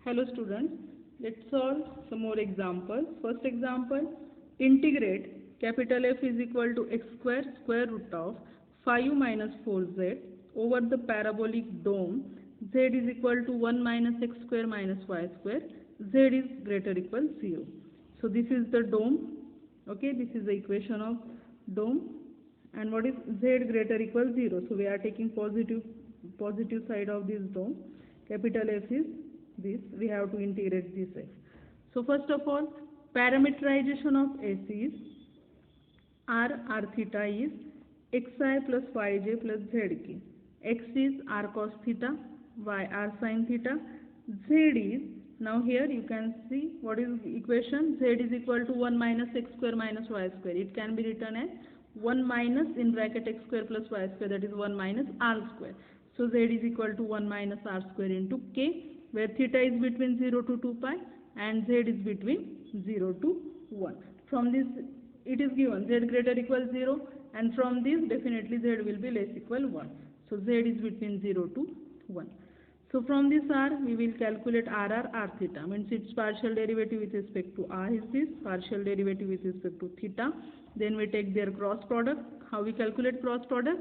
Hello students, let's solve some more examples. First example, integrate capital F is equal to x square root of 5 minus 4z over the parabolic dome. Z is equal to 1 minus x square minus y square. Z is greater equal 0. So this is the dome. Okay, this is the equation of dome. And what is z greater equal 0? So we are taking positive side of this dome. Capital F is this. We have to integrate this f. So first of all, parameterization of s is r theta is xi plus yj plus zk. X is r cos theta, y r sin theta. Z is, now here you can see what is equation. Z is equal to 1 minus x square minus y square. It can be written as 1 minus in bracket x square plus y square, that is 1 minus r square. So z is equal to 1 minus r square into k, where theta is between 0 to 2 pi and z is between 0 to 1. From this it is given z greater equal 0, and from this definitely z will be less equal 1. So z is between 0 to 1. So from this r we will calculate r theta, means its partial derivative with respect to r is this, partial derivative with respect to theta. Then we take their cross product. How we calculate cross product?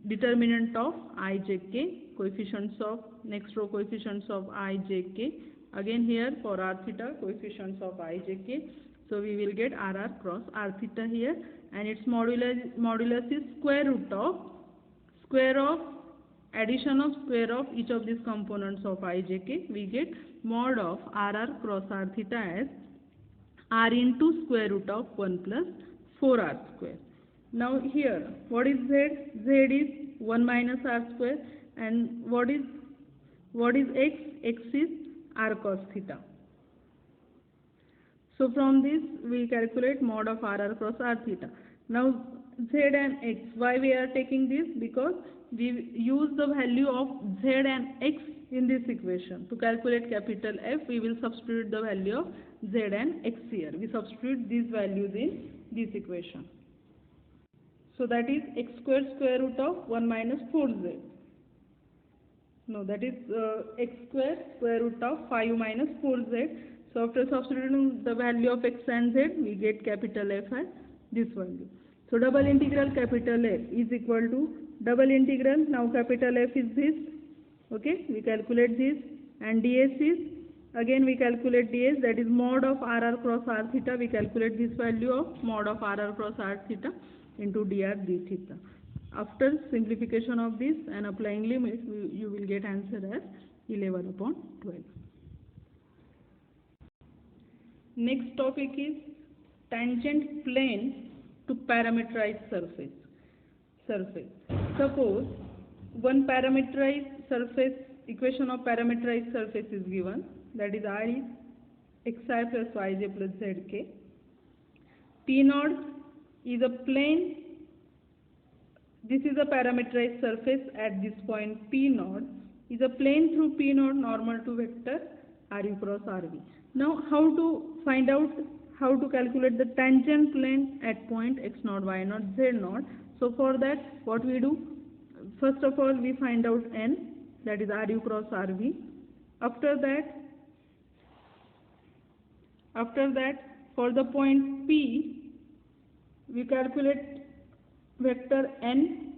Determinant of I, j, k, coefficients of next row, coefficients of I, j, k. Again here for r theta, coefficients of I, j, k. So we will get r cross r theta here, and its modulus is square of addition of square of each of these components of I, j, k. We get mod of r cross r theta as r into square root of 1 plus 4r square. Now here, what is z? Z is 1 minus r square, and what is x? X is r cos theta. So from this we calculate mod of r cross r theta. Now z and x, why we are taking this? Because we use the value of z and x in this equation. To calculate capital F, we will substitute the value of z and x here. We substitute these values in this equation. So that is x square root of 1 minus 4z. No, that is x square root of 5 minus 4z. So after substituting the value of x and z, we get capital F as this value. So double integral capital F is equal to double integral. Now capital F is this. Okay, we calculate this, and ds is, again we calculate ds, that is mod of r cross r theta. We calculate this value of mod of r cross r theta into dr d theta. After simplification of this and applying limits, you will get answer as 11 upon 12. Next topic is tangent plane to parameterized surface. Suppose one parameterized surface, equation of parameterized surface is given, that is r is xi plus yj plus zk. P naught is a plane. This is a parameterized surface at this point. P naught is a plane through P naught normal to vector Ru cross Rv. Now how to find out, how to calculate the tangent plane at point x naught, y naught, z naught? So for that, what we do? First of all, we find out n, that is Ru cross Rv. After that, for the point P, we calculate vector n,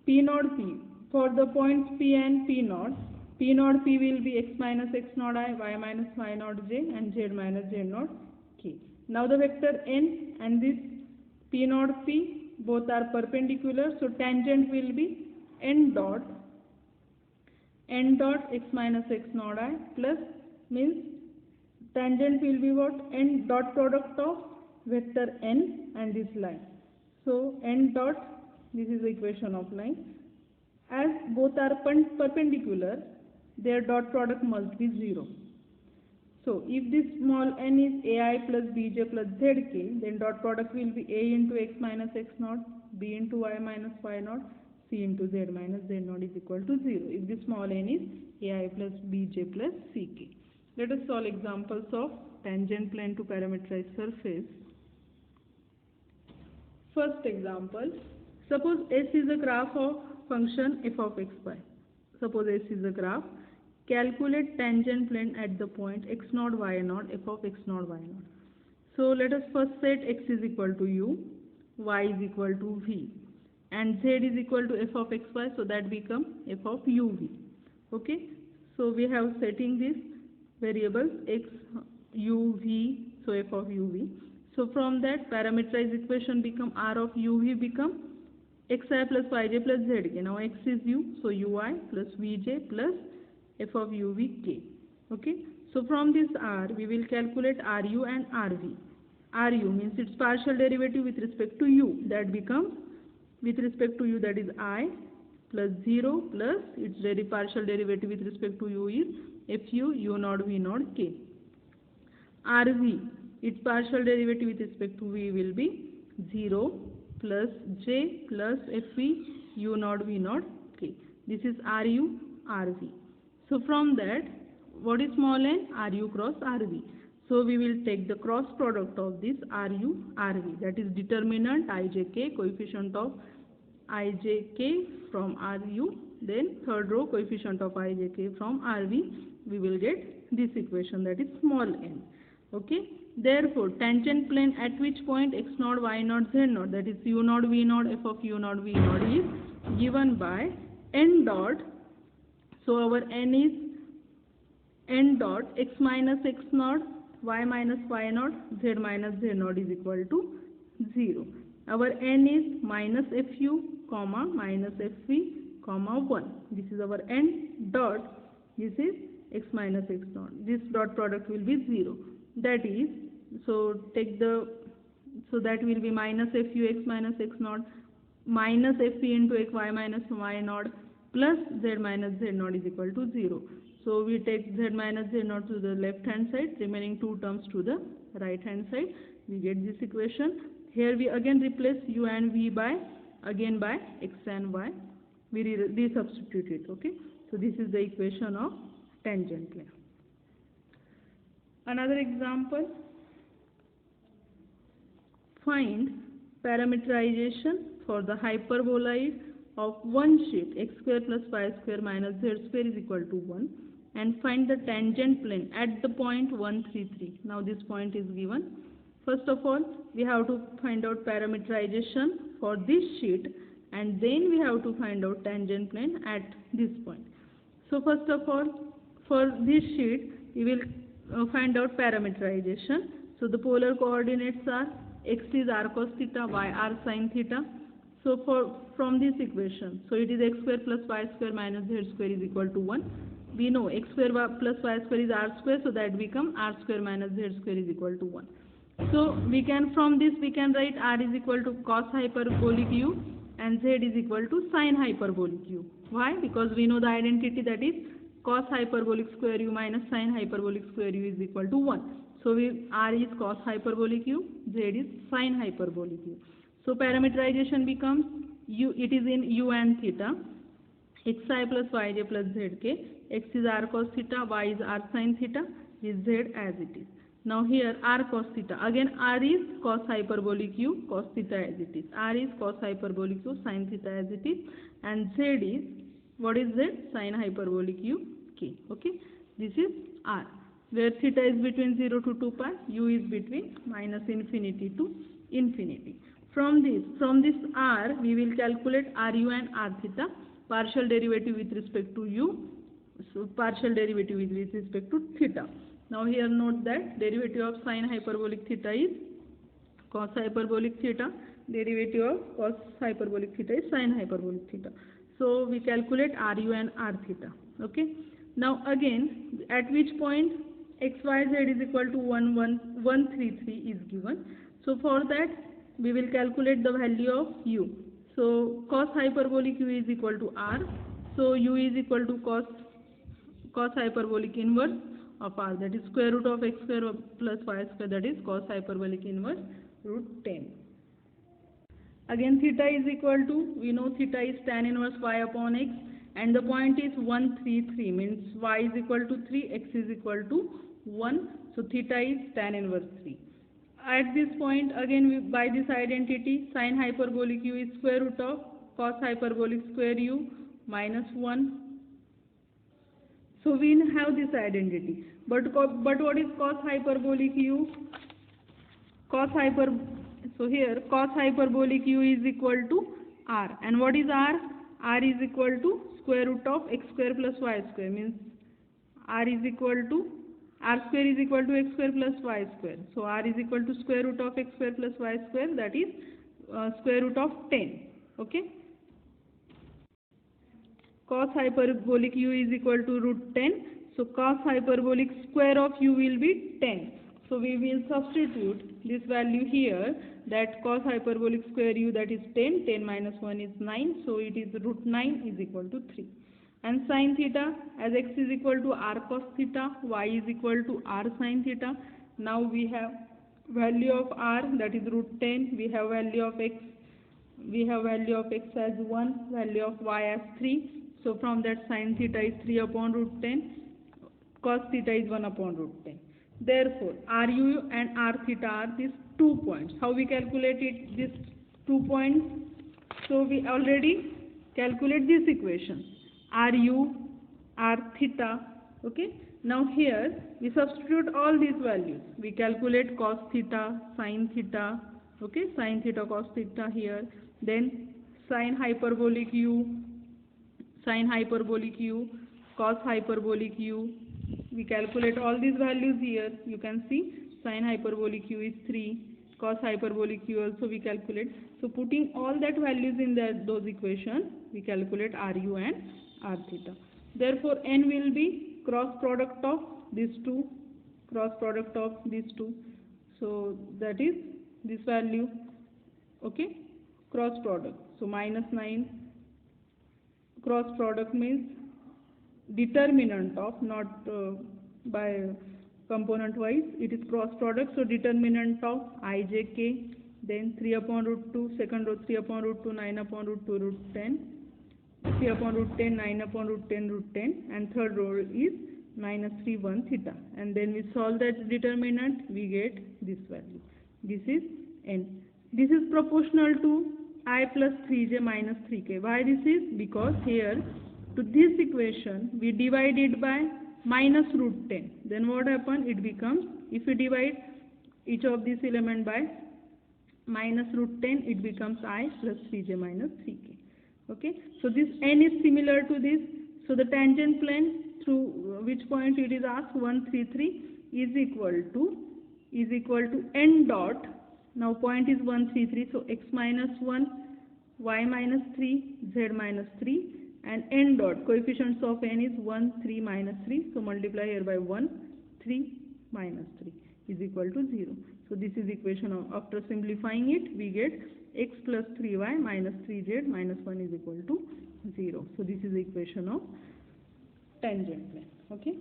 P naught P. For the points P and P naught P will be x minus x naught I, y minus y naught j, and z minus z naught k. Now the vector n and this P naught P both are perpendicular, so tangent will be n dot x minus x naught I, plus, means tangent will be what? N dot product of vector n and this line. So n dot, this is the equation of line. As both are perpendicular, their dot product must be 0. So if this small n is ai plus bj plus zk, then dot product will be a into x minus x naught, b into y minus y naught, c into z minus z naught is equal to 0. If this small n is ai plus bj plus ck. Let us solve examples of tangent plane to parameterized surface. First example, suppose S is a graph of function f of x y. Suppose S is a graph, calculate tangent plane at the point x naught y naught f of x naught y naught. So let us first set x is equal to u, y is equal to v, and z is equal to f of xy, so that become f of uv. Okay, so we have setting these variables x, u, v, so f of uv. So from that parameterized equation become r of uv become xi plus yj plus zk. Now x is u, so ui plus vj plus f of uvk. Okay, so from this r we will calculate ru and rv. Ru means its partial derivative with respect to u, that becomes with respect to u, that is I plus 0 plus its partial derivative with respect to u is fu u naught v naught k. Rv, its partial derivative with respect to v will be 0 plus j plus fv u naught v naught k. This is Ru, Rv. So from that, what is small n? Ru cross Rv. So we will take the cross product of this Ru, Rv, that is determinant ijk, coefficient of ijk from Ru, then third row coefficient of ijk from Rv. We will get this equation, that is small n. Okay. Therefore, tangent plane at which point x naught, y naught, z naught, that is u naught, v naught, f of u naught, v naught is given by n dot. So our n is n dot x minus x naught, y minus y naught, z minus z naught is equal to 0. Our n is minus fu, comma, minus fv, comma 1. This is our n dot. This is x minus x naught. This dot product will be 0. That is, so take the, so that will be minus fu x minus x naught minus fv into x y minus y naught plus z minus z naught is equal to 0. So we take z minus z naught to the left hand side, remaining two terms to the right hand side. We get this equation. Here we again replace u and v by x and y. We resubstitute it. Okay. So this is the equation of tangent plane. Another example. Find parameterization for the hyperboloid of one sheet x square plus y square minus z square is equal to 1, and find the tangent plane at the point 1, 3, 3. Now this point is given. First of all, we have to find out parameterization for this sheet, and then we have to find out tangent plane at this point. So first of all, for this sheet, we will find out parameterization. So the polar coordinates are x is r cos theta, y r sin theta. So from this equation, so it is x square plus y square minus z square is equal to 1. We know x square plus y square is r square, so that become r square minus z square is equal to 1. So we can, from this we can write r is equal to cos hyperbolic u and z is equal to sin hyperbolic u. Why? Because we know the identity, that is cos hyperbolic square u minus sin hyperbolic square u is equal to 1. So r is cos hyperbolic u, z is sin hyperbolic u. So parameterization becomes u, it is in u and theta, xi plus yj plus zk, x is r cos theta, y is r sin theta, is z as it is. Now here r cos theta, again r is cos hyperbolic u, cos theta as it is, r is cos hyperbolic u, sin theta as it is, and z is, what is z? Sin hyperbolic u k. Okay, this is r, where theta is between 0 to 2 pi, u is between minus infinity to infinity. From this r, we will calculate ru and r theta, partial derivative with respect to u, so partial derivative with respect to theta. Now here note that derivative of sin hyperbolic theta is cos hyperbolic theta, derivative of cos hyperbolic theta is sin hyperbolic theta. So we calculate ru and r theta. Okay. Now again, at which point x, y, z is equal to 1, 1, 1, 3, 3 is given. So for that, we will calculate the value of u. So cos hyperbolic u is equal to r. So u is equal to cos hyperbolic inverse of r, that is square root of x square plus y square, that is cos hyperbolic inverse root 10. Again theta is equal to, we know theta is tan inverse y upon x, and the point is 1, 3, 3, means y is equal to 3, x is equal to 1, so theta is tan inverse 3. At this point, again by this identity, sin hyperbolic u is square root of cos hyperbolic square u minus 1. So we have this identity. But what is cos hyperbolic u? Cos hyper. So here cos hyperbolic u is equal to r. And what is r? R is equal to square root of x square plus y square. Means r is equal to r square is equal to x square plus y square. So r is equal to square root of x square plus y square, that is square root of 10. Okay. Cos hyperbolic u is equal to root 10. So cos hyperbolic square of u will be 10. So we will substitute this value here, that cos hyperbolic square u, that is 10. 10 minus 1 is 9. So it is root 9 is equal to 3. And sin theta, as x is equal to r cos theta, y is equal to r sin theta. Now we have value of r, that is root 10. We have value of x. We have value of x as 1, value of y as 3. So from that sin theta is 3 upon root 10, cos theta is 1 upon root 10. Therefore, Ru and R theta are these 2 points. How we calculate it? These 2 points. So we already calculate this equation. Ru, R theta. Okay. Now here we substitute all these values. We calculate cos theta, sin theta. Okay. Sin theta, cos theta here. Then sin hyperbolic u, cos hyperbolic u. We calculate all these values here. You can see sin hyperbolic u is 3, cos hyperbolic u also we calculate. So putting all that values in those equations, we calculate Ru and R theta. Therefore n will be cross product of these two, So that is this value. Okay, cross product. So minus 9, cross product means determinant of, not by component wise, it is cross product. So determinant of ijk, then 3 upon root 2, second row 3 upon root 2, 9 upon root 2, root 10, 3 upon root 10, 9 upon root 10, root 10, and third row is minus 3, 1 theta. And then we solve that determinant, we get this value. This is n. This is proportional to I plus 3j minus 3k. Why this is? Because here to this equation we divide it by minus root 10. Then what happens? It becomes, if we divide each of these element by minus root 10, it becomes I plus 3j minus 3k. Okay. So this n is similar to this. So the tangent plane through which point it is asked, 1, 3, 3 is equal to n dot. Now point is 1, 3, 3. So x minus 1, y minus 3, z minus 3. And n dot, coefficients of n is 1, 3, minus 3. So multiply here by 1, 3, minus 3 is equal to 0. So this is equation of, after simplifying it, we get x plus 3y minus 3z minus 1 is equal to 0. So this is the equation of tangent plane. Okay.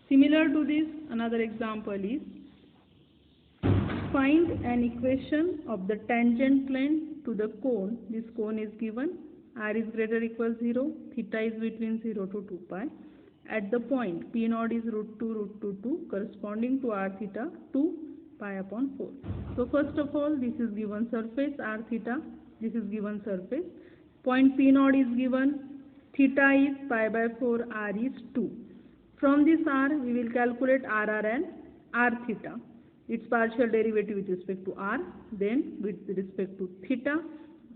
Similar to this, another example is, find an equation of the tangent plane to the cone. This cone is given. R is greater or equal 0, theta is between 0 to 2 pi. At the point P naught is root 2, corresponding to R theta 2 pi upon 4. So first of all, this is given surface R theta, this is given surface. Point P naught is given, theta is pi by 4, R is 2. From this R, we will calculate RR and R theta, its partial derivative with respect to R, then with respect to theta.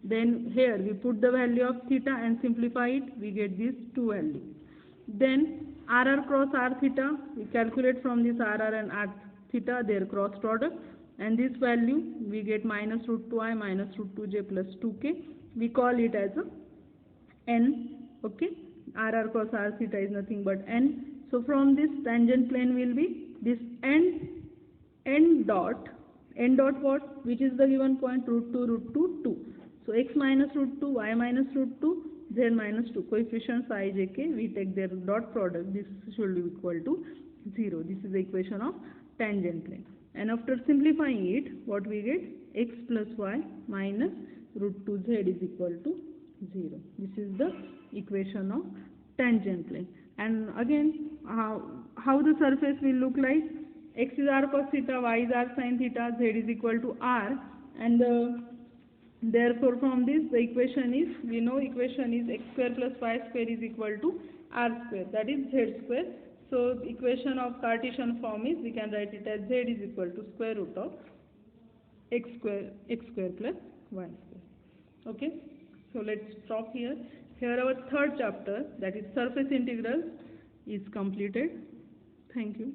Then here we put the value of theta and simplify it, we get these two values. Then RR cross R theta, we calculate from this RR and R theta their cross product, and this value we get minus root 2i minus root 2j plus 2k. We call it as a n. Okay, RR cross R theta is nothing but n. So from this tangent plane will be this n dot what, which is the given point, root 2, 2. So x minus root 2, y minus root 2, z minus 2. Coefficients I, j, k, we take their dot product. This should be equal to 0. This is the equation of tangent plane. And after simplifying it, what we get? X plus y minus root 2z is equal to 0. This is the equation of tangent plane. And again, how the surface will look like? X is r cos theta, y is r sin theta, z is equal to r, and the Therefore, from this, the equation is, we know equation is x square plus y square is equal to r square, that is z square. So, the equation of Cartesian form is, we can write it as z is equal to square root of x square plus y square. Okay. So, let's stop here. Here our third chapter, that is surface integrals, is completed. Thank you.